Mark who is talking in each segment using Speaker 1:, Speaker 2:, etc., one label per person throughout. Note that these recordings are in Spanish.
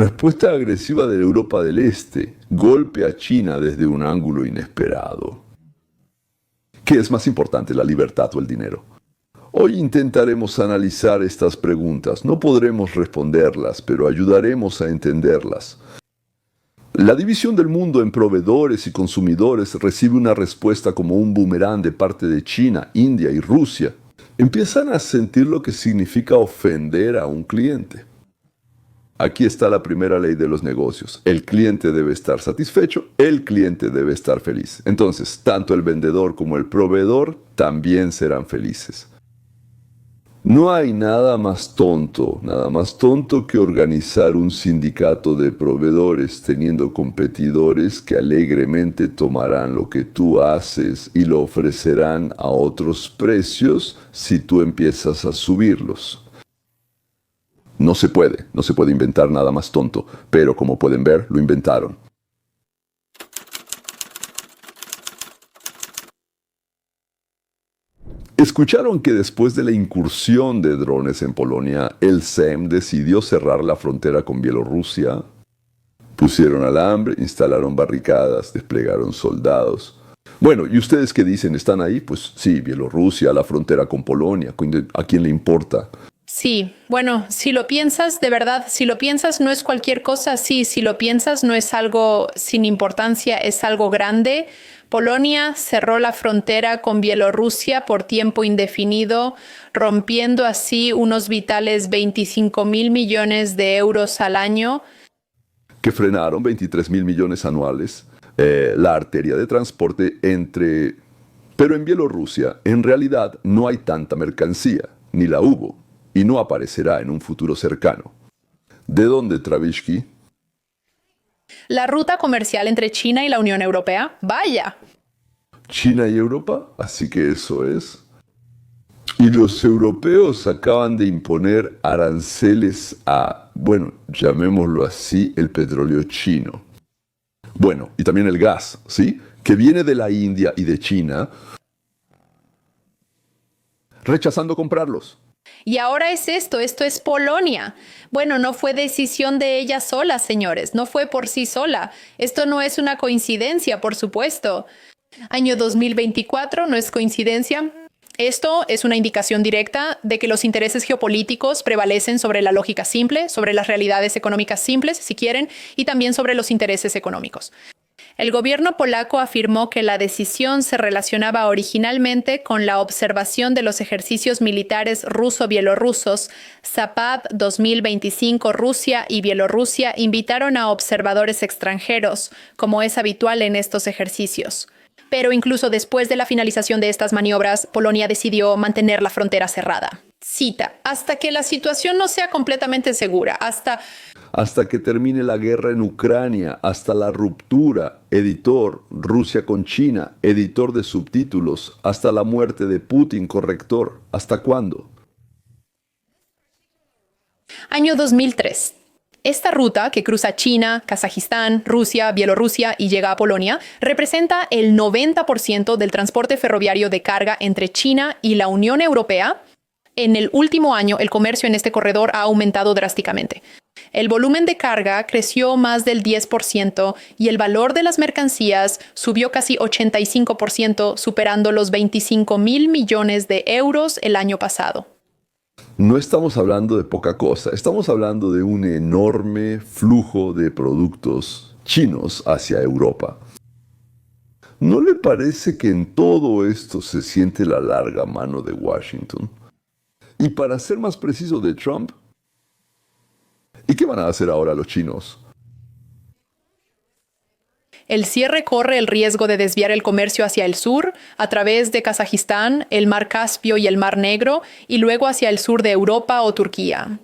Speaker 1: Respuesta agresiva de la Europa del Este. Golpe a China desde un ángulo inesperado. ¿Qué es más importante, la libertad o el dinero? Hoy intentaremos analizar estas preguntas. No podremos responderlas, pero ayudaremos a entenderlas. La división del mundo en proveedores y consumidores recibe una respuesta como un boomerang de parte de China, India y Rusia. Empiezan a sentir lo que significa ofender a un cliente. Aquí está la primera ley de los negocios. El cliente debe estar satisfecho, el cliente debe estar feliz. Entonces, tanto el vendedor como el proveedor también serán felices. No hay nada más tonto que organizar un sindicato de proveedores teniendo competidores que alegremente tomarán lo que tú haces y lo ofrecerán a otros precios si tú empiezas a subirlos. No se puede inventar nada más tonto, pero como pueden ver, lo inventaron. ¿Escucharon que después de la incursión de drones en Polonia, el Sejm decidió cerrar la frontera con Bielorrusia? Pusieron alambre, instalaron barricadas, desplegaron soldados. Bueno, ¿y ustedes qué dicen? ¿Están ahí? Pues sí, Bielorrusia, la frontera con Polonia, ¿a quién le importa?
Speaker 2: Sí, bueno, si lo piensas, de verdad, si lo piensas no es cualquier cosa, sí, si lo piensas no es algo sin importancia, es algo grande. Polonia cerró la frontera con Bielorrusia por tiempo indefinido, rompiendo así unos vitales 25.000 millones de euros al año.
Speaker 1: Que frenaron 23.000 millones anuales, la arteria de transporte entre... Pero en Bielorrusia, en realidad, no hay tanta mercancía, ni la hubo, y no aparecerá en un futuro cercano. ¿De dónde, Travishki?
Speaker 2: La ruta comercial entre China y la Unión Europea, vaya.
Speaker 1: China y Europa, así que eso es. Y los europeos acaban de imponer aranceles a, bueno, llamémoslo así, el petróleo chino. Bueno, y también el gas, ¿sí? Que viene de la India y de China, rechazando comprarlos.
Speaker 2: Y ahora es esto es Polonia. Bueno, no fue decisión de ella sola, señores, no fue por sí sola. Esto no es una coincidencia, por supuesto. Año 2024 no es coincidencia. Esto es una indicación directa de que los intereses geopolíticos prevalecen sobre la lógica simple, sobre las realidades económicas simples, si quieren, y también sobre los intereses económicos. El gobierno polaco afirmó que la decisión se relacionaba originalmente con la observación de los ejercicios militares ruso-bielorrusos. Zapad 2025, Rusia y Bielorrusia invitaron a observadores extranjeros, como es habitual en estos ejercicios. Pero incluso después de la finalización de estas maniobras, Polonia decidió mantener la frontera cerrada. Cita, hasta que la situación no sea completamente segura,
Speaker 1: hasta que termine la guerra en Ucrania, hasta la ruptura, editor, Rusia con China, editor de subtítulos, hasta la muerte de Putin, corrector. ¿Hasta cuándo?
Speaker 2: Año 2003. Esta ruta, que cruza China, Kazajistán, Rusia, Bielorrusia y llega a Polonia, representa el 90% del transporte ferroviario de carga entre China y la Unión Europea. En el último año, el comercio en este corredor ha aumentado drásticamente. El volumen de carga creció más del 10% y el valor de las mercancías subió casi 85%, superando los 25.000 millones de euros el año pasado.
Speaker 1: No estamos hablando de poca cosa, estamos hablando de un enorme flujo de productos chinos hacia Europa. ¿No le parece que en todo esto se siente la larga mano de Washington? Y para ser más preciso, de Trump. ¿Y qué van a hacer ahora los chinos?
Speaker 2: El cierre corre el riesgo de desviar el comercio hacia el sur, a través de Kazajistán, el Mar Caspio y el Mar Negro, y luego hacia el sur de Europa o Turquía.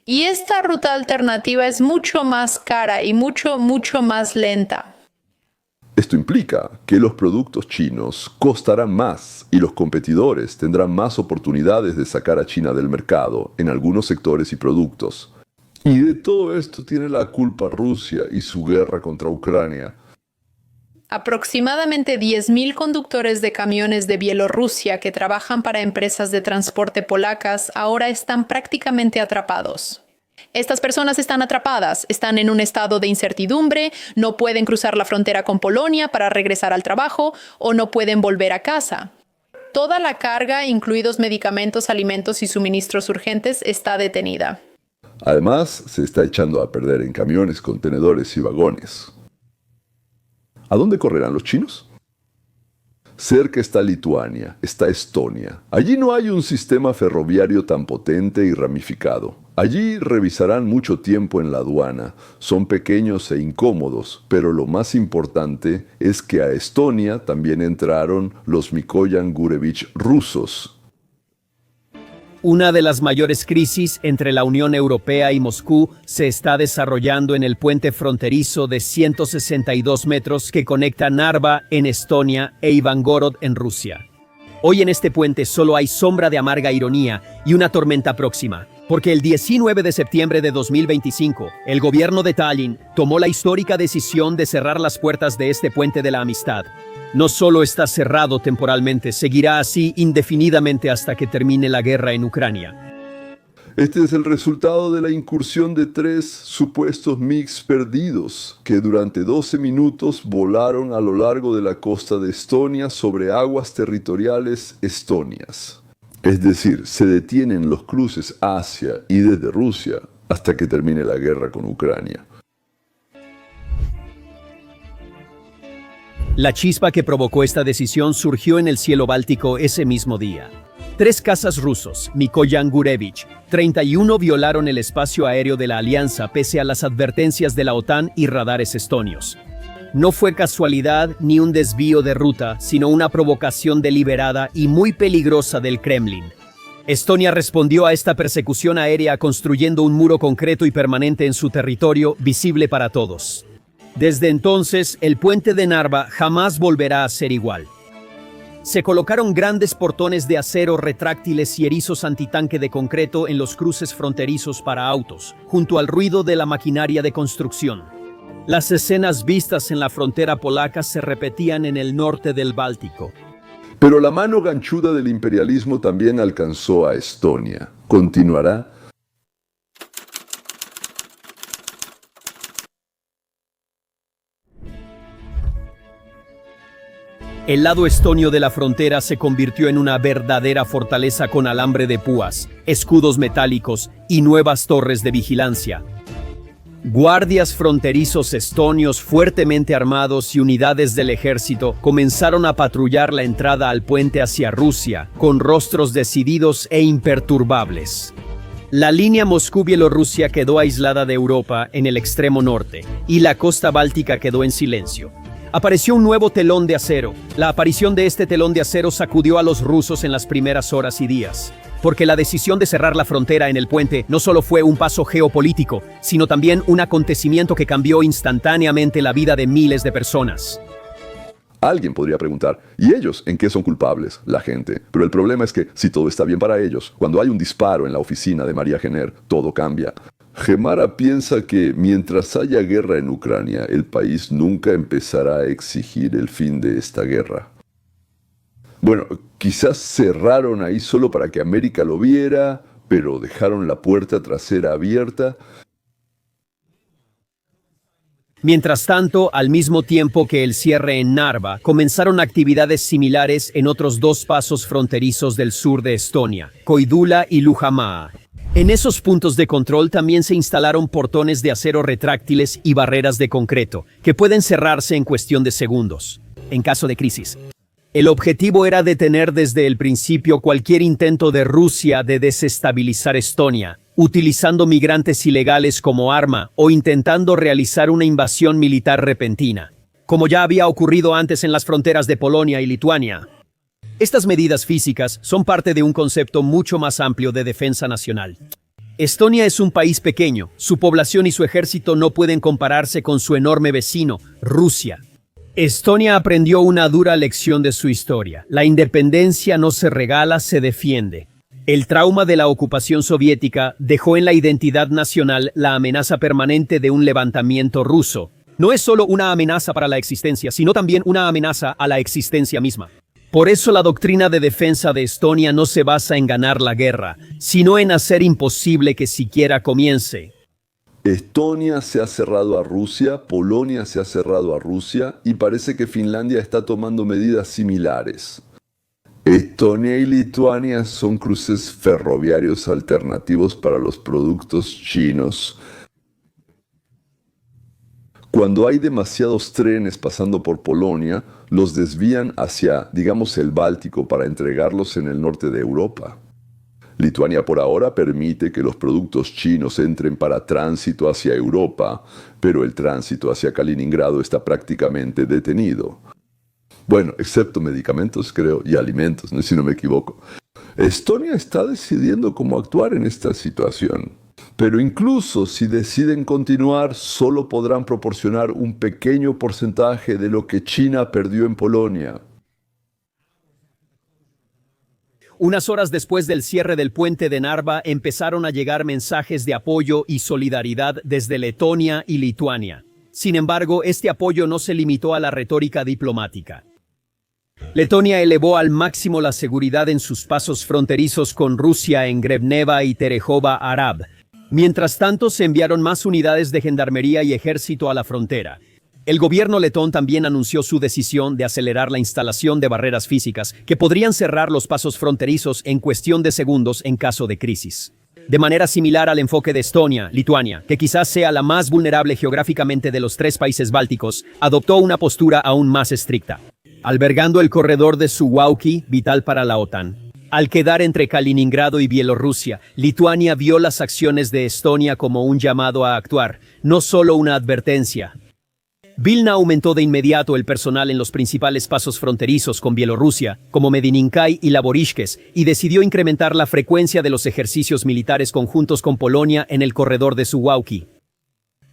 Speaker 2: Y esta ruta alternativa es mucho más cara y mucho más lenta.
Speaker 1: Esto implica que los productos chinos costarán más y los competidores tendrán más oportunidades de sacar a China del mercado en algunos sectores y productos. Y de todo esto tiene la culpa Rusia y su guerra contra Ucrania.
Speaker 2: Aproximadamente 10.000 conductores de camiones de Bielorrusia que trabajan para empresas de transporte polacas ahora están prácticamente atrapados. Estas personas están atrapadas, están en un estado de incertidumbre, no pueden cruzar la frontera con Polonia para regresar al trabajo o no pueden volver a casa. Toda la carga, incluidos medicamentos, alimentos y suministros urgentes, está detenida.
Speaker 1: Además, se está echando a perder en camiones, contenedores y vagones. ¿A dónde correrán los chinos? Cerca está Lituania, está Estonia. Allí no hay un sistema ferroviario tan potente y ramificado. Allí revisarán mucho tiempo en la aduana. Son pequeños e incómodos, pero lo más importante es que a Estonia también entraron los Mikoyan Gurevich rusos.
Speaker 3: Una de las mayores crisis entre la Unión Europea y Moscú se está desarrollando en el puente fronterizo de 162 metros que conecta Narva en Estonia e Ivangorod en Rusia. Hoy en este puente solo hay sombra de amarga ironía y una tormenta próxima, porque el 19 de septiembre de 2025, el gobierno de Tallinn tomó la histórica decisión de cerrar las puertas de este puente de la amistad. No solo está cerrado temporalmente, seguirá así indefinidamente hasta que termine la guerra en Ucrania.
Speaker 1: Este es el resultado de la incursión de 3 supuestos MiGs perdidos, que durante 12 minutos volaron a lo largo de la costa de Estonia sobre aguas territoriales estonias. Es decir, se detienen los cruces hacia y desde Rusia hasta que termine la guerra con Ucrania.
Speaker 3: La chispa que provocó esta decisión surgió en el cielo báltico ese mismo día. 3 cazas rusos, Mikoyan Gurevich, 31 violaron el espacio aéreo de la Alianza pese a las advertencias de la OTAN y radares estonios. No fue casualidad ni un desvío de ruta, sino una provocación deliberada y muy peligrosa del Kremlin. Estonia respondió a esta persecución aérea construyendo un muro concreto y permanente en su territorio, visible para todos. Desde entonces, el puente de Narva jamás volverá a ser igual. Se colocaron grandes portones de acero retráctiles y erizos antitanque de concreto en los cruces fronterizos para autos, junto al ruido de la maquinaria de construcción. Las escenas vistas en la frontera polaca se repetían en el norte del Báltico.
Speaker 1: Pero la mano ganchuda del imperialismo también alcanzó a Estonia. ¿Continuará?
Speaker 3: El lado estonio de la frontera se convirtió en una verdadera fortaleza con alambre de púas, escudos metálicos y nuevas torres de vigilancia. Guardias fronterizos estonios fuertemente armados y unidades del ejército comenzaron a patrullar la entrada al puente hacia Rusia, con rostros decididos e imperturbables. La línea Moscú-Bielorrusia quedó aislada de Europa en el extremo norte, y la costa báltica quedó en silencio. Apareció un nuevo telón de acero. La aparición de este telón de acero sacudió a los rusos en las primeras horas y días, porque la decisión de cerrar la frontera en el puente no solo fue un paso geopolítico, sino también un acontecimiento que cambió instantáneamente la vida de miles de personas.
Speaker 1: Alguien podría preguntar, ¿y ellos en qué son culpables? La gente. Pero el problema es que, si todo está bien para ellos, cuando hay un disparo en la oficina de María Jenner, todo cambia. Gemara piensa que mientras haya guerra en Ucrania, el país nunca empezará a exigir el fin de esta guerra. Bueno, quizás cerraron ahí solo para que América lo viera, pero dejaron la puerta trasera abierta.
Speaker 3: Mientras tanto, al mismo tiempo que el cierre en Narva, comenzaron actividades similares en otros 2 pasos fronterizos del sur de Estonia, Koidula y Luhamaa. En esos puntos de control también se instalaron portones de acero retráctiles y barreras de concreto, que pueden cerrarse en cuestión de segundos, en caso de crisis. El objetivo era detener desde el principio cualquier intento de Rusia de desestabilizar Estonia, utilizando migrantes ilegales como arma o intentando realizar una invasión militar repentina, como ya había ocurrido antes en las fronteras de Polonia y Lituania. Estas medidas físicas son parte de un concepto mucho más amplio de defensa nacional. Estonia es un país pequeño, su población y su ejército no pueden compararse con su enorme vecino, Rusia. Estonia aprendió una dura lección de su historia. La independencia no se regala, se defiende. El trauma de la ocupación soviética dejó en la identidad nacional la amenaza permanente de un levantamiento ruso. No es solo una amenaza para la existencia, sino también una amenaza a la existencia misma. Por eso la doctrina de defensa de Estonia no se basa en ganar la guerra, sino en hacer imposible que siquiera comience.
Speaker 1: Estonia se ha cerrado a Rusia, Polonia se ha cerrado a Rusia y parece que Finlandia está tomando medidas similares. Estonia y Lituania son cruces ferroviarios alternativos para los productos chinos. Cuando hay demasiados trenes pasando por Polonia, los desvían hacia, digamos, el Báltico para entregarlos en el norte de Europa. Lituania por ahora permite que los productos chinos entren para tránsito hacia Europa, pero el tránsito hacia Kaliningrado está prácticamente detenido. Bueno, excepto medicamentos, creo, y alimentos, ¿no? Si no me equivoco. Estonia está decidiendo cómo actuar en esta situación. Pero incluso si deciden continuar, solo podrán proporcionar un pequeño porcentaje de lo que China perdió en Polonia.
Speaker 3: Unas horas después del cierre del puente de Narva empezaron a llegar mensajes de apoyo y solidaridad desde Letonia y Lituania. Sin embargo, este apoyo no se limitó a la retórica diplomática. Letonia elevó al máximo la seguridad en sus pasos fronterizos con Rusia en Grebneva y Terejova Arab. Mientras tanto, se enviaron más unidades de gendarmería y ejército a la frontera. El gobierno letón también anunció su decisión de acelerar la instalación de barreras físicas que podrían cerrar los pasos fronterizos en cuestión de segundos en caso de crisis. De manera similar al enfoque de Estonia, Lituania, que quizás sea la más vulnerable geográficamente de los tres países bálticos, adoptó una postura aún más estricta, albergando el corredor de Suwałki, vital para la OTAN. Al quedar entre Kaliningrado y Bielorrusia, Lituania vio las acciones de Estonia como un llamado a actuar, no solo una advertencia. Vilna aumentó de inmediato el personal en los principales pasos fronterizos con Bielorrusia, como Medininkai y Laborishkes, y decidió incrementar la frecuencia de los ejercicios militares conjuntos con Polonia en el corredor de Suwałki.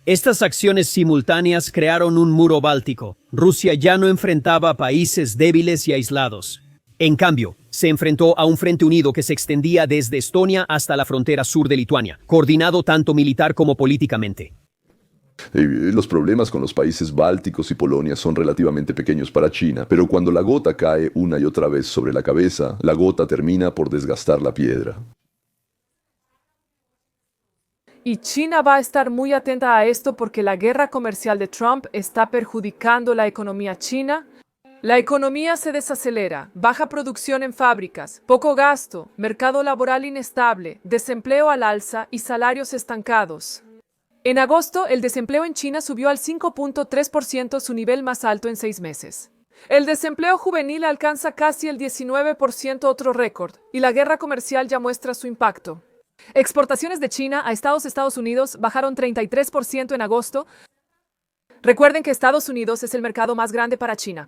Speaker 3: Estas acciones simultáneas crearon un muro báltico. Rusia ya no enfrentaba a países débiles y aislados. En cambio, se enfrentó a un frente unido que se extendía desde Estonia hasta la frontera sur de Lituania, coordinado tanto militar como políticamente.
Speaker 1: Los problemas con los países bálticos y Polonia son relativamente pequeños para China, pero cuando la gota cae una y otra vez sobre la cabeza, la gota termina por desgastar la piedra.
Speaker 4: Y China va a estar muy atenta a esto porque la guerra comercial de Trump está perjudicando la economía china. La economía se desacelera, baja producción en fábricas, poco gasto, mercado laboral inestable, desempleo al alza y salarios estancados. En agosto, el desempleo en China subió al 5.3%, su nivel más alto en 6 meses. El desempleo juvenil alcanza casi el 19%, otro récord, y la guerra comercial ya muestra su impacto. Exportaciones de China a Estados Unidos bajaron 33% en agosto. Recuerden que Estados Unidos es el mercado más grande para China.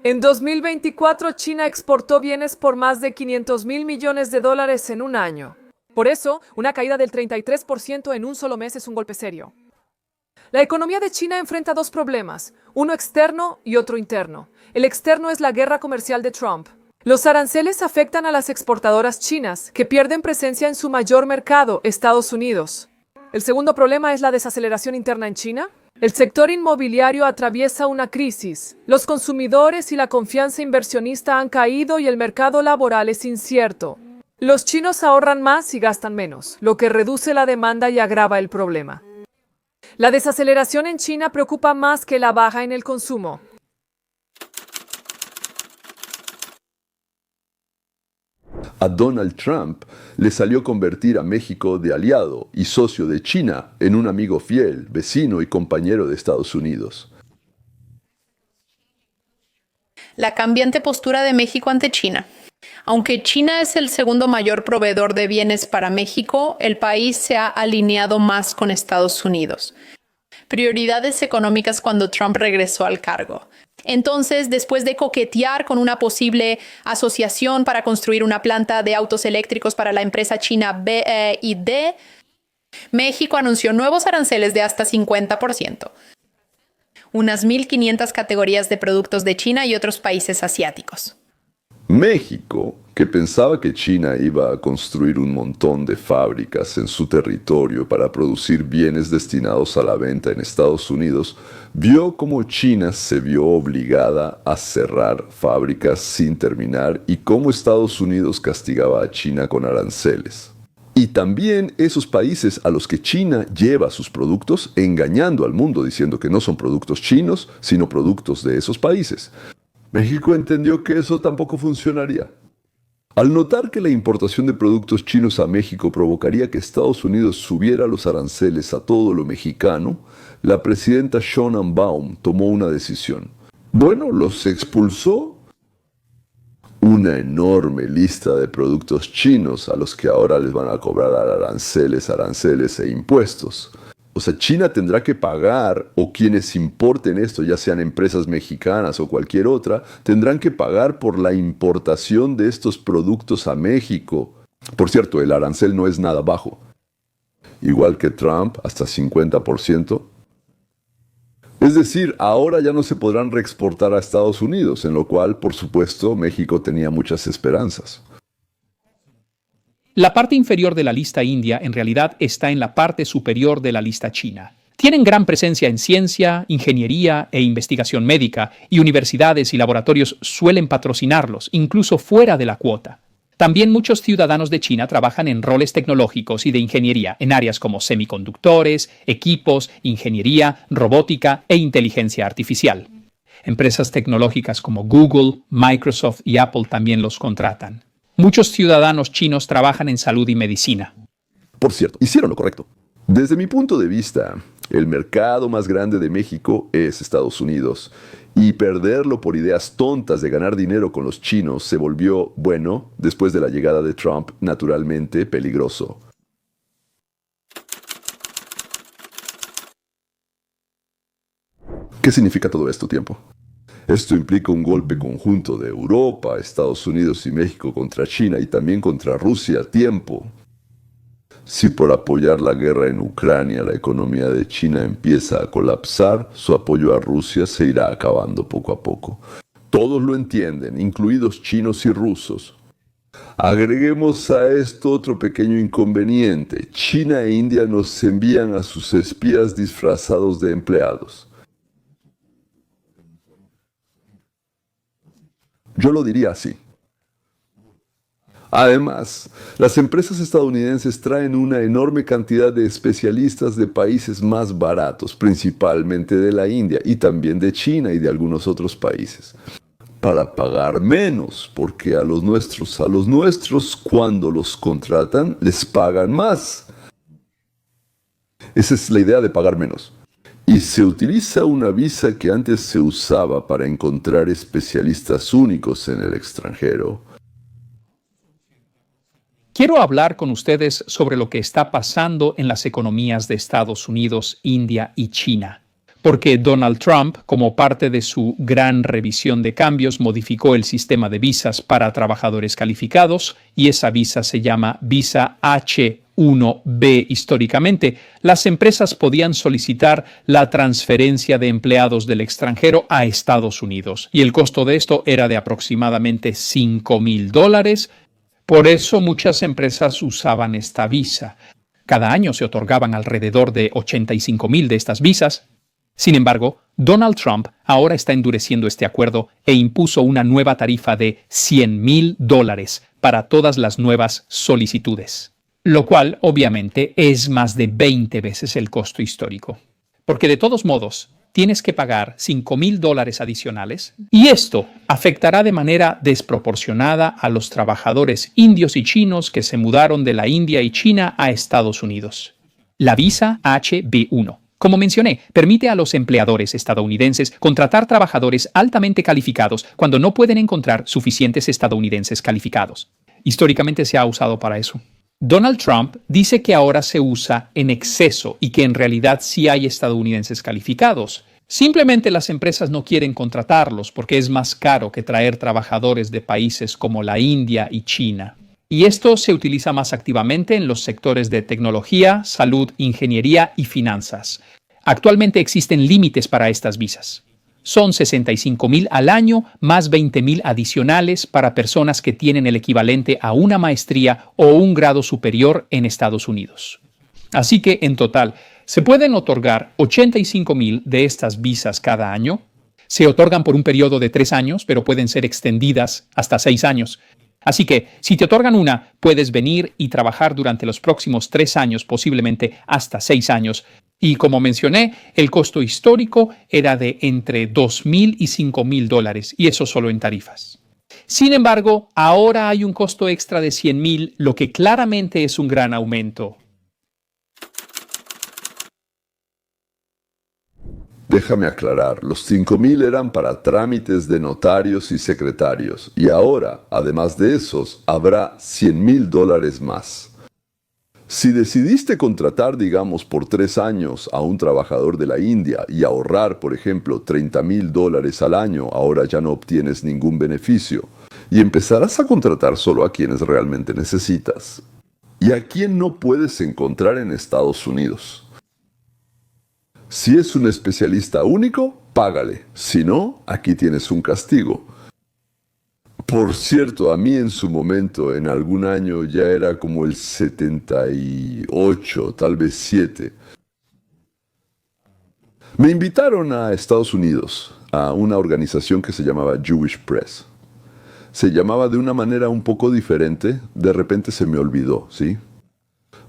Speaker 4: En 2024, China exportó bienes por más de $500,000 millones en un año. Por eso, una caída del 33% en un solo mes es un golpe serio. La economía de China enfrenta dos problemas, uno externo y otro interno. El externo es la guerra comercial de Trump. Los aranceles afectan a las exportadoras chinas, que pierden presencia en su mayor mercado, Estados Unidos. El segundo problema es la desaceleración interna en China. El sector inmobiliario atraviesa una crisis. Los consumidores y la confianza inversionista han caído y el mercado laboral es incierto. Los chinos ahorran más y gastan menos, lo que reduce la demanda y agrava el problema. La desaceleración en China preocupa más que la baja en el consumo.
Speaker 1: A Donald Trump le salió convertir a México de aliado y socio de China en un amigo fiel, vecino y compañero de Estados Unidos.
Speaker 2: La cambiante postura de México ante China. Aunque China es el segundo mayor proveedor de bienes para México, el país se ha alineado más con Estados Unidos. Prioridades económicas cuando Trump regresó al cargo. Entonces, después de coquetear con una posible asociación para construir una planta de autos eléctricos para la empresa china BYD, México anunció nuevos aranceles de hasta 50%. Unas 1.500 categorías de productos de China y otros países asiáticos.
Speaker 1: México, que pensaba que China iba a construir un montón de fábricas en su territorio para producir bienes destinados a la venta en Estados Unidos, vio cómo China se vio obligada a cerrar fábricas sin terminar y cómo Estados Unidos castigaba a China con aranceles. Y también esos países a los que China lleva sus productos, engañando al mundo diciendo que no son productos chinos, sino productos de esos países. México entendió que eso tampoco funcionaría. Al notar que la importación de productos chinos a México provocaría que Estados Unidos subiera los aranceles a todo lo mexicano, la presidenta Sheinbaum tomó una decisión. Bueno, los expulsó. Una enorme lista de productos chinos a los que ahora les van a cobrar aranceles e impuestos. O sea, China tendrá que pagar, o quienes importen esto, ya sean empresas mexicanas o cualquier otra, tendrán que pagar por la importación de estos productos a México. Por cierto, el arancel no es nada bajo. Igual que Trump, hasta 50%. Es decir, ahora ya no se podrán reexportar a Estados Unidos, en lo cual, por supuesto, México tenía muchas esperanzas.
Speaker 5: La parte inferior de la lista india en realidad está en la parte superior de la lista china. Tienen gran presencia en ciencia, ingeniería e investigación médica, y universidades y laboratorios suelen patrocinarlos, incluso fuera de la cuota. También muchos ciudadanos de China trabajan en roles tecnológicos y de ingeniería en áreas como semiconductores, equipos, ingeniería, robótica e inteligencia artificial. Empresas tecnológicas como Google, Microsoft y Apple también los contratan. Muchos ciudadanos chinos trabajan en salud y medicina.
Speaker 1: Por cierto, hicieron lo correcto. Desde mi punto de vista, el mercado más grande de México es Estados Unidos. Y perderlo por ideas tontas de ganar dinero con los chinos se volvió, bueno, después de la llegada de Trump, naturalmente peligroso. ¿Qué significa todo esto, tiempo? Esto implica un golpe conjunto de Europa, Estados Unidos y México contra China y también contra Rusia, tiempo. Si por apoyar la guerra en Ucrania la economía de China empieza a colapsar, su apoyo a Rusia se irá acabando poco a poco. Todos lo entienden, incluidos chinos y rusos. Agreguemos a esto otro pequeño inconveniente. China e India nos envían a sus espías disfrazados de empleados. Yo lo diría así. Además, las empresas estadounidenses traen una enorme cantidad de especialistas de países más baratos, principalmente de la India y también de China y de algunos otros países, para pagar menos, porque a los nuestros cuando los contratan les pagan más. Esa es la idea de pagar menos. Y se utiliza una visa que antes se usaba para encontrar especialistas únicos en el extranjero.
Speaker 5: Quiero hablar con ustedes sobre lo que está pasando en las economías de Estados Unidos, India y China. Porque Donald Trump, como parte de su gran revisión de cambios, modificó el sistema de visas para trabajadores calificados y esa visa se llama visa H-1B. Históricamente, las empresas podían solicitar la transferencia de empleados del extranjero a Estados Unidos y el costo de esto era de aproximadamente $5,000. Por eso muchas empresas usaban esta visa. Cada año se otorgaban alrededor de 85,000 de estas visas. Sin embargo, Donald Trump ahora está endureciendo este acuerdo e impuso una nueva tarifa de $100,000 para todas las nuevas solicitudes, lo cual obviamente es más de 20 veces el costo histórico. Porque de todos modos, tienes que pagar $5,000 adicionales y esto afectará de manera desproporcionada a los trabajadores indios y chinos que se mudaron de la India y China a Estados Unidos. La visa HB1, como mencioné, permite a los empleadores estadounidenses contratar trabajadores altamente calificados cuando no pueden encontrar suficientes estadounidenses calificados. Históricamente se ha usado para eso. Donald Trump dice que ahora se usa en exceso y que en realidad sí hay estadounidenses calificados. Simplemente las empresas no quieren contratarlos porque es más caro que traer trabajadores de países como la India y China. Y esto se utiliza más activamente en los sectores de tecnología, salud, ingeniería y finanzas. Actualmente existen límites para estas visas. Son 65,000 al año más 20,000 adicionales para personas que tienen el equivalente a una maestría o un grado superior en Estados Unidos. Así que, en total, se pueden otorgar 85,000 de estas visas cada año. Se otorgan por un periodo de 3 años, pero pueden ser extendidas hasta 6 años. Así que, si te otorgan una, puedes venir y trabajar durante los próximos 3 años, posiblemente hasta 6 años. Y como mencioné, el costo histórico era de entre $2,000 y $5,000, y eso solo en tarifas. Sin embargo, ahora hay un costo extra de $100,000, lo que claramente es un gran aumento.
Speaker 1: Déjame aclarar, los 5,000 eran para trámites de notarios y secretarios, y ahora, además de esos, habrá $100,000 más. Si decidiste contratar, digamos, por 3 años a un trabajador de la India y ahorrar, por ejemplo, $30,000 al año, ahora ya no obtienes ningún beneficio, y empezarás a contratar solo a quienes realmente necesitas. ¿Y a quién no puedes encontrar en Estados Unidos? Si es un especialista único, págale. Si no, aquí tienes un castigo. Por cierto, a mí en su momento, en algún año, ya era como el 78, tal vez 7. Me invitaron a Estados Unidos, a una organización que se llamaba Jewish Press. Se llamaba de una manera un poco diferente, de repente se me olvidó, ¿sí?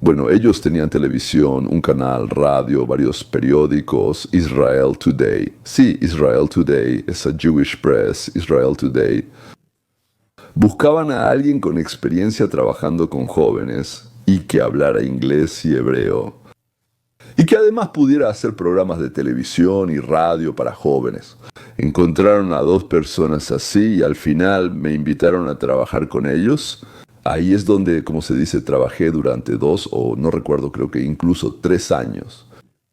Speaker 1: Bueno, ellos tenían televisión, un canal, radio, varios periódicos, Israel Today. Sí, Israel Today, esa Jewish Press, Israel Today. Buscaban a alguien con experiencia trabajando con jóvenes y que hablara inglés y hebreo. Y que además pudiera hacer programas de televisión y radio para jóvenes. Encontraron a 2 personas así y al final me invitaron a trabajar con ellos. Ahí es donde, como se dice, trabajé durante 2 o no recuerdo, creo que incluso 3 años.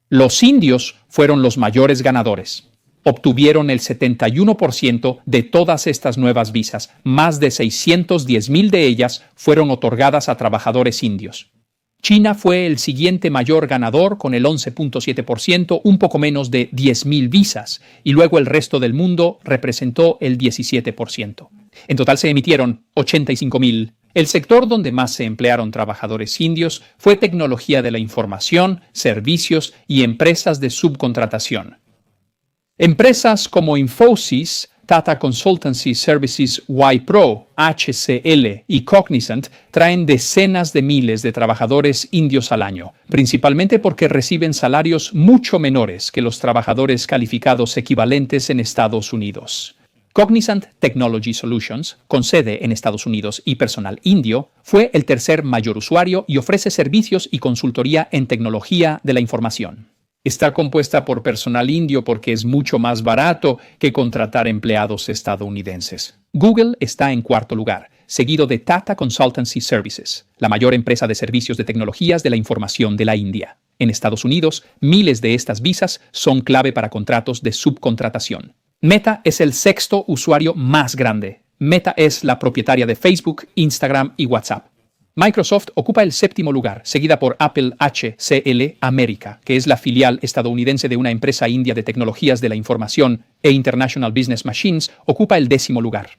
Speaker 5: Los indios fueron los mayores ganadores. Obtuvieron el 71% de todas estas nuevas visas. Más de 610,000 de ellas fueron otorgadas a trabajadores indios. China fue el siguiente mayor ganador con el 11.7%, un poco menos de 10,000 visas, y luego el resto del mundo representó el 17%. En total se emitieron 85,000. El sector donde más se emplearon trabajadores indios fue tecnología de la información, servicios y empresas de subcontratación. Empresas como Infosys, Tata Consultancy Services, Wipro, HCL y Cognizant traen decenas de miles de trabajadores indios al año, principalmente porque reciben salarios mucho menores que los trabajadores calificados equivalentes en Estados Unidos. Cognizant Technology Solutions, con sede en Estados Unidos y personal indio, fue el tercer mayor usuario y ofrece servicios y consultoría en tecnología de la información. Está compuesta por personal indio porque es mucho más barato que contratar empleados estadounidenses. Google está en cuarto lugar, seguido de Tata Consultancy Services, la mayor empresa de servicios de tecnologías de la información de la India. En Estados Unidos, miles de estas visas son clave para contratos de subcontratación. Meta es el 6º usuario más grande. Meta es la propietaria de Facebook, Instagram y WhatsApp. Microsoft ocupa el 7º lugar, seguida por Apple HCL América, que es la filial estadounidense de una empresa india de tecnologías de la información, e International Business Machines ocupa el 10º lugar.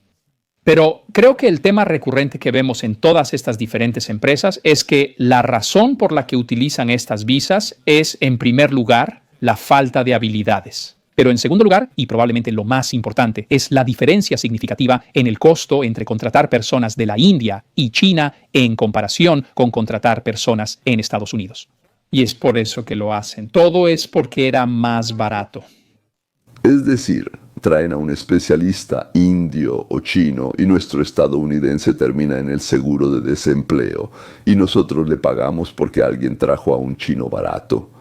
Speaker 5: Pero creo que el tema recurrente que vemos en todas estas diferentes empresas es que la razón por la que utilizan estas visas es, en primer lugar, la falta de habilidades. Pero en segundo lugar, y probablemente lo más importante, es la diferencia significativa en el costo entre contratar personas de la India y China en comparación con contratar personas en Estados Unidos. Y es por eso que lo hacen. Todo es porque era más barato.
Speaker 1: Es decir, traen a un especialista indio o chino y nuestro estadounidense termina en el seguro de desempleo y nosotros le pagamos porque alguien trajo a un chino barato.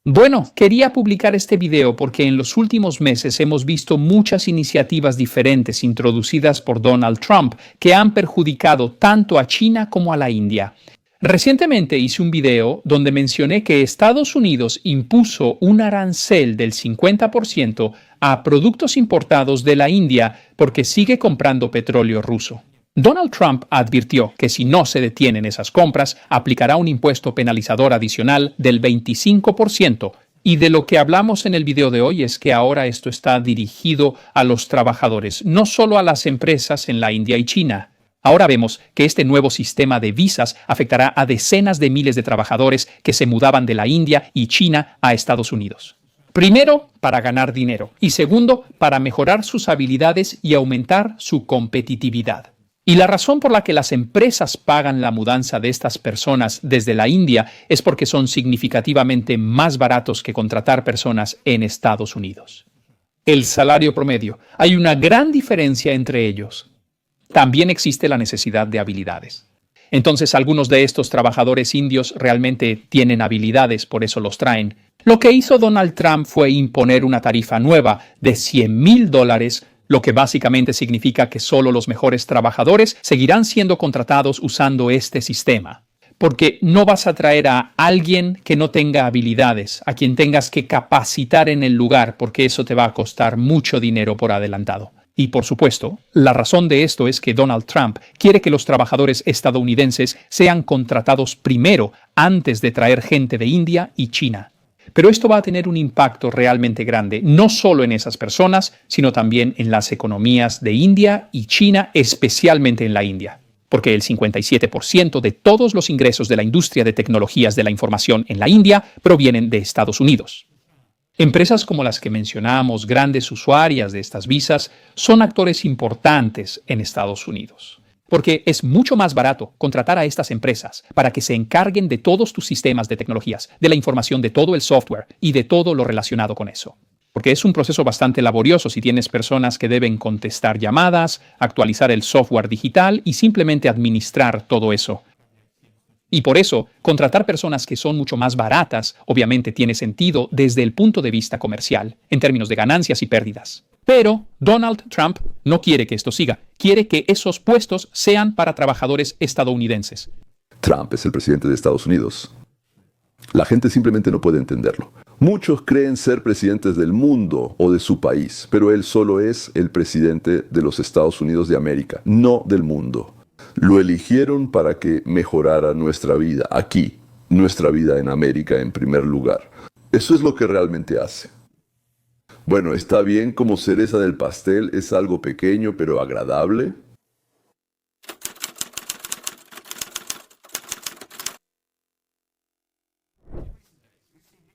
Speaker 5: Bueno, quería publicar este video porque en los últimos meses hemos visto muchas iniciativas diferentes introducidas por Donald Trump que han perjudicado tanto a China como a la India. Recientemente hice un video donde mencioné que Estados Unidos impuso un arancel del 50% a productos importados de la India porque sigue comprando petróleo ruso. Donald Trump advirtió que si no se detienen esas compras, aplicará un impuesto penalizador adicional del 25%. Y de lo que hablamos en el video de hoy es que ahora esto está dirigido a los trabajadores, no solo a las empresas en la India y China. Ahora vemos que este nuevo sistema de visas afectará a decenas de miles de trabajadores que se mudaban de la India y China a Estados Unidos. Primero, para ganar dinero. Y segundo, para mejorar sus habilidades y aumentar su competitividad. Y la razón por la que las empresas pagan la mudanza de estas personas desde la India es porque son significativamente más baratos que contratar personas en Estados Unidos. El salario promedio. Hay una gran diferencia entre ellos. También existe la necesidad de habilidades. Entonces, algunos de estos trabajadores indios realmente tienen habilidades, por eso los traen. Lo que hizo Donald Trump fue imponer una tarifa nueva de $100,000, lo que básicamente significa que solo los mejores trabajadores seguirán siendo contratados usando este sistema. Porque no vas a traer a alguien que no tenga habilidades, a quien tengas que capacitar en el lugar, porque eso te va a costar mucho dinero por adelantado. Y por supuesto, la razón de esto es que Donald Trump quiere que los trabajadores estadounidenses sean contratados primero antes de traer gente de India y China. Pero esto va a tener un impacto realmente grande, no solo en esas personas, sino también en las economías de India y China, especialmente en la India. Porque el 57% de todos los ingresos de la industria de tecnologías de la información en la India provienen de Estados Unidos. Empresas como las que mencionamos, grandes usuarias de estas visas, son actores importantes en Estados Unidos. Porque es mucho más barato contratar a estas empresas para que se encarguen de todos tus sistemas de tecnologías, de la información de todo el software y de todo lo relacionado con eso. Porque es un proceso bastante laborioso si tienes personas que deben contestar llamadas, actualizar el software digital y simplemente administrar todo eso. Y por eso, contratar personas que son mucho más baratas obviamente tiene sentido desde el punto de vista comercial, en términos de ganancias y pérdidas. Pero Donald Trump no quiere que esto siga. Quiere que esos puestos sean para trabajadores estadounidenses.
Speaker 1: Trump es el presidente de Estados Unidos. La gente simplemente no puede entenderlo. Muchos creen ser presidentes del mundo o de su país, pero él solo es el presidente de los Estados Unidos de América, no del mundo. Lo eligieron para que mejorara nuestra vida aquí, nuestra vida en América en primer lugar. Eso es lo que realmente hace. Bueno, está bien como cereza del pastel, es algo pequeño pero agradable.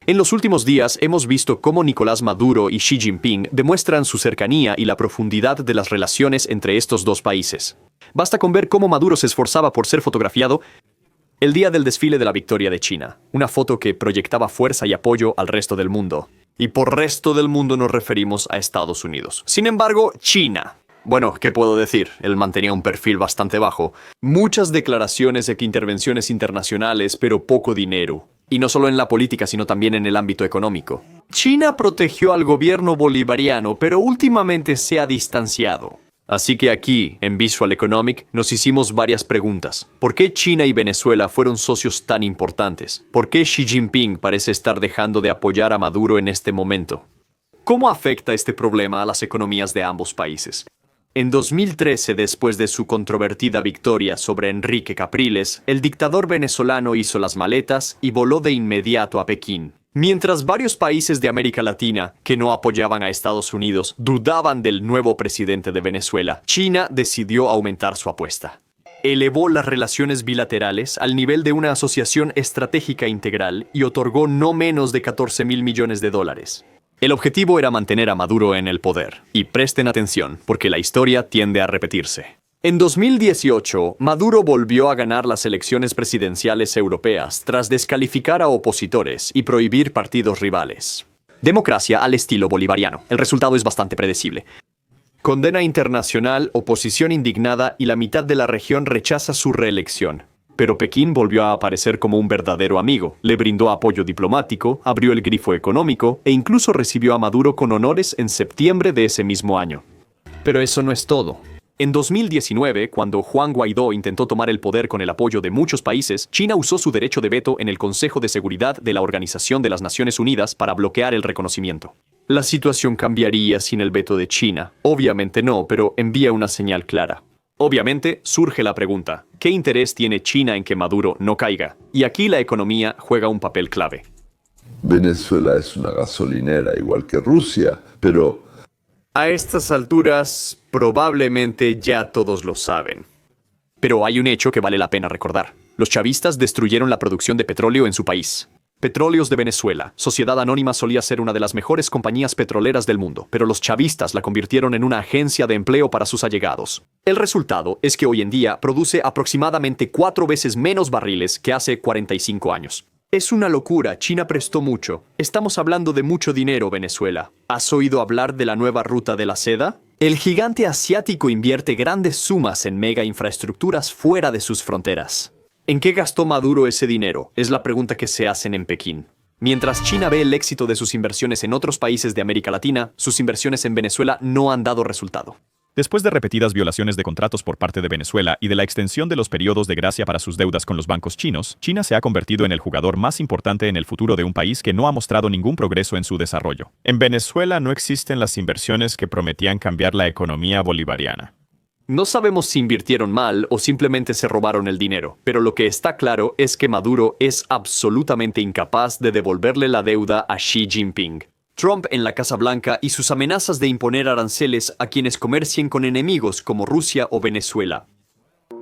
Speaker 6: En los últimos días hemos visto cómo Nicolás Maduro y Xi Jinping demuestran su cercanía y la profundidad de las relaciones entre estos dos países. Basta con ver cómo Maduro se esforzaba por ser fotografiado el día del desfile de la victoria de China, una foto que proyectaba fuerza y apoyo al resto del mundo. Y por resto del mundo nos referimos a Estados Unidos. Sin embargo, China. Bueno, ¿qué puedo decir? Él mantenía un perfil bastante bajo. Muchas declaraciones de que intervenciones internacionales, pero poco dinero. Y no solo en la política, sino también en el ámbito económico. China protegió al gobierno bolivariano, pero últimamente se ha distanciado. Así que aquí, en Visual Economic, nos hicimos varias preguntas. ¿Por qué China y Venezuela fueron socios tan importantes? ¿Por qué Xi Jinping parece estar dejando de apoyar a Maduro en este momento? ¿Cómo afecta este problema a las economías de ambos países? En 2013, después de su controvertida victoria sobre Enrique Capriles, el dictador venezolano hizo las maletas y voló de inmediato a Pekín. Mientras varios países de América Latina, que no apoyaban a Estados Unidos, dudaban del nuevo presidente de Venezuela, China decidió aumentar su apuesta. Elevó las relaciones bilaterales al nivel de una asociación estratégica integral y otorgó no menos de $14,000 millones. El objetivo era mantener a Maduro en el poder. Y presten atención, porque la historia tiende a repetirse. En 2018, Maduro volvió a ganar las elecciones presidenciales europeas tras descalificar a opositores y prohibir partidos rivales. Democracia al estilo bolivariano. El resultado es bastante predecible. Condena internacional, oposición indignada y la mitad de la región rechaza su reelección. Pero Pekín volvió a aparecer como un verdadero amigo, le brindó apoyo diplomático, abrió el grifo económico e incluso recibió a Maduro con honores en septiembre de ese mismo año. Pero eso no es todo. En 2019, cuando Juan Guaidó intentó tomar el poder con el apoyo de muchos países, China usó su derecho de veto en el Consejo de Seguridad de la Organización de las Naciones Unidas para bloquear el reconocimiento. La situación cambiaría sin el veto de China. Obviamente no, pero envía una señal clara. Obviamente, surge la pregunta, ¿qué interés tiene China en que Maduro no caiga? Y aquí la economía juega un papel clave.
Speaker 1: Venezuela es una gasolinera igual que Rusia, pero
Speaker 6: a estas alturas, probablemente ya todos lo saben. Pero hay un hecho que vale la pena recordar. Los chavistas destruyeron la producción de petróleo en su país. Petróleos de Venezuela. Sociedad Anónima solía ser una de las mejores compañías petroleras del mundo, pero los chavistas la convirtieron en una agencia de empleo para sus allegados. El resultado es que hoy en día produce aproximadamente 4 veces menos barriles que hace 45 años. Es una locura, China prestó mucho. Estamos hablando de mucho dinero, Venezuela. ¿Has oído hablar de la nueva ruta de la seda? El gigante asiático invierte grandes sumas en mega infraestructuras fuera de sus fronteras. ¿En qué gastó Maduro ese dinero? Es la pregunta que se hacen en Pekín. Mientras China ve el éxito de sus inversiones en otros países de América Latina, sus inversiones en Venezuela no han dado resultado.
Speaker 7: Después de repetidas violaciones de contratos por parte de Venezuela y de la extensión de los periodos de gracia para sus deudas con los bancos chinos, China se ha convertido en el jugador más importante en el futuro de un país que no ha mostrado ningún progreso en su desarrollo. En Venezuela no existen las inversiones que prometían cambiar la economía bolivariana.
Speaker 6: No sabemos si invirtieron mal o simplemente se robaron el dinero, pero lo que está claro es que Maduro es absolutamente incapaz de devolverle la deuda a Xi Jinping. Trump en la Casa Blanca y sus amenazas de imponer aranceles a quienes comercien con enemigos como Rusia o Venezuela.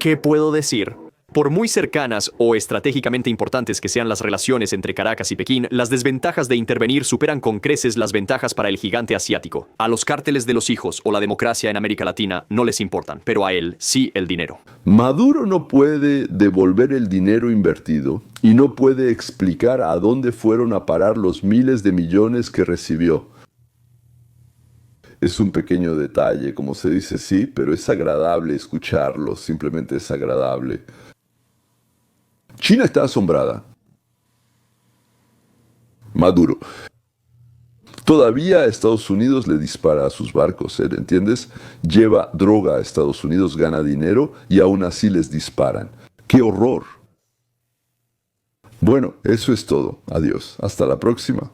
Speaker 6: ¿Qué puedo decir? Por muy cercanas o estratégicamente importantes que sean las relaciones entre Caracas y Pekín, las desventajas de intervenir superan con creces las ventajas para el gigante asiático. A los cárteles de los hijos o la democracia en América Latina no les importan, pero a él sí el dinero.
Speaker 1: Maduro no puede devolver el dinero invertido y no puede explicar a dónde fueron a parar los miles de millones que recibió. Es un pequeño detalle, como se dice, sí, pero es agradable escucharlo, simplemente es agradable. China está asombrada. Maduro. Todavía a Estados Unidos le dispara a sus barcos, ¿entiendes? Lleva droga a Estados Unidos, gana dinero y aún así les disparan. ¡Qué horror! Bueno, eso es todo. Adiós. Hasta la próxima.